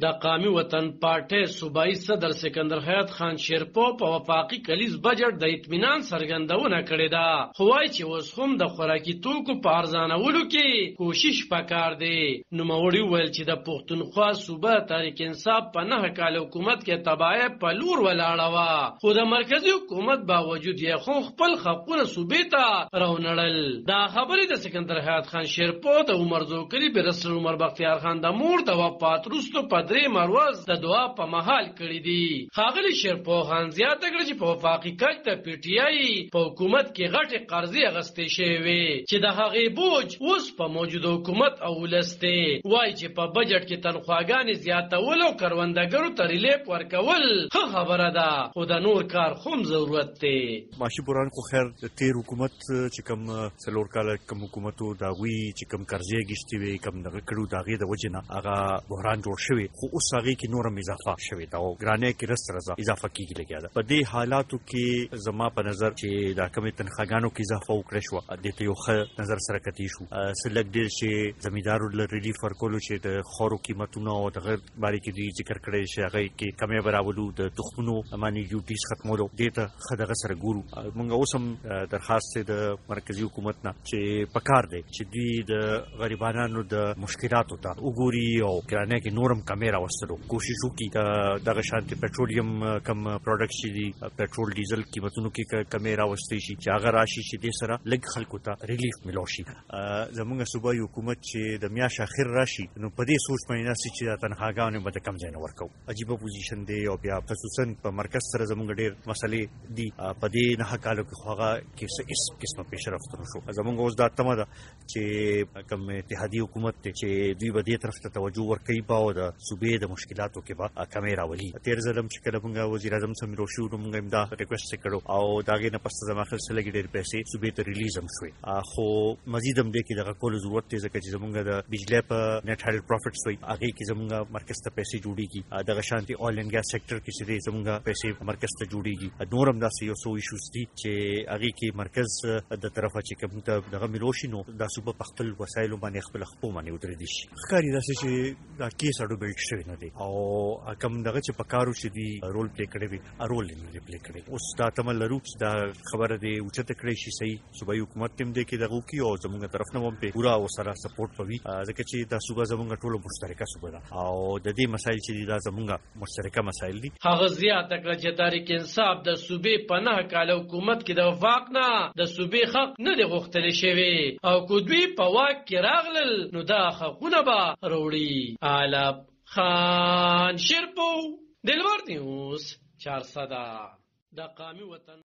د قومي وطن پارټۍ صوبایي صدر سکندر حیات خان شیرپو په وفاقي کلیز بجټ د اطمینان څرګندونه کړې ده، خو وایي چې اوس هم د خوراکي توکو په ارزانولو کې کوشش پکار دی. نوموړي وویل چې د پښتونخوا صوبه تحریک انصاف په 9 کال حکومت کې تباهۍ په لور ولاړه وه، خو د مرکزي حکومت باوجود یې خو خپل حقونه صوبې ته راونړل. دا خبرې د سکندر حیات خان شیرپو د عمر زوکري برسر عمر بختیار خان د مور د وفات وروسته په 3 مروز د دعا په محل کړی دي. ښاغلي شیرپوهان زیاته کړه چې په وفاقي کچ د پی ټی آی په حکومت کې غټې قرضې اخیستې شوې وې چې د هغې بوج اوس په موجوده حکومت او ولس دی. وایي چې په بجټ کې تنخواګانې زیاتول او کروندګرو ته ریلیف ورکول ښه خبره ده، خو د نور کار هم ضرورت دی. معاشي بحران خو خیر د تیر حکومت چې کوم 4 کاله کوم حکومتو د هغوی چې کوم قرضې اخیستې وې کوم دغه کړو د هغې د وجې نه هغه بحران جوړ شوی، خو اوس هغې کې نور هم اضافه شوې ده او ګرانۍ کې رسته اضافه کېږي لګیا ده. په دې حالاتو کې زما په نظر چې دا کومې تنخواګانو کې اضافه وکړه شوه، دې ته یو ښه نظر سره کتې شو. څه لږ ډېر چې زمیندارو له ریلیف ورکولو چې د خاورو قیمتونه او دغه بارې کې دوی ذکر کړی چې هغې کې کمۍ به راولو، د تخمونو ماني ډیوټیز ختمولو، دې ته ښه دغه سره ګورو. موږ اوس هم درخواست دی د مرکزي حکومت نه چې پکار دی چې دوی د غریبانو د مشکلاتو ته وګوري او ګرانۍ کې نور هم کمۍ راوستلو کوشش وکړي. دغه شانتې پټرولیم کم پروډکټس چې دي، پټرول ډیزل قیمتونو کې کمۍ راوستلی شي چې هغه راشي چې دې سره لږ خلکو ته ریلیف ملو شي. زموږ صوبایي حکومت چې د میاشت اخر راشي نو په دې سوچ باندې ناست چې دا تنخواګانې به د کم ځای نه ورکوو. عجیبه پوزیشن دی او بیا خصوصا په مرکز سره زموږ ډېر مسلې دي. په دې 9 کالو کې خو هغه کې څه هېڅ قسمه پیشرفتونه شو. زموږ اوس دا تمه ده چې کوم اتحادي حکومت دی چې دوی به دې طرف ته توجه ورکوي به او د صوبې د مشکلاتو کې به کمۍ راولي. تېر ځل هم چې کله موږ وزیر اعظم سره ملو شو نو موږ هم دا ریکویسټ یې کړو او د هغې نه پس زما خیال څه لږې ډېرې پیسې صوبې ته ریلیز هم شوې، خو مزید هم دې کې دغه کولو ضرورت دی ځکه چې زموږ د بجلۍ په نیټ هایډل پروفټس وایي هغې کې زموږ مرکز ته پیسې جوړېږي. دغه شانتې آیل اینډ ګیس سیکټر کې چې دی زموږ پیسې مرکز ته جوړېږي. نور هم داسې یو څو ایشوز دي چې هغې کې مرکز د طرفه چې کوم ته دغه ملو شي نو دا صوبه په خپل وسایلو باندې خپل خپو باندې ودرېدی شي. ښکاري داسې چې دا کیس اډو بیلډ شوی نه دی او کوم دغه چې په کارو چې دي رول پلی کړی وي رول یې نه دی پلی کړی. اوس دا تمه لرو چې دا خبره دې اوچته کړی شي صحیح صوبایي حکومت هم دې کې دغه وکړي او زموږ طرف نه هم پرې پوره ورسره سپورټ به وي ځکه چې دا صوبه زموږ ټولو مشترکه صوبه ده او د دې مسایل چې دي دا زموږ مشترکه مسایل دي. هغه زیاته کړه چې تحریک انصاف د صوبې په 9 کال حکومت کې د وفاق نه د صوبې حق نه دی غوښتلی شوی او که دوی په واک کې راغلل نو دا حقونه به راوړي. علب خان شیرپو، دلبر نیوز 400 د قومي وطن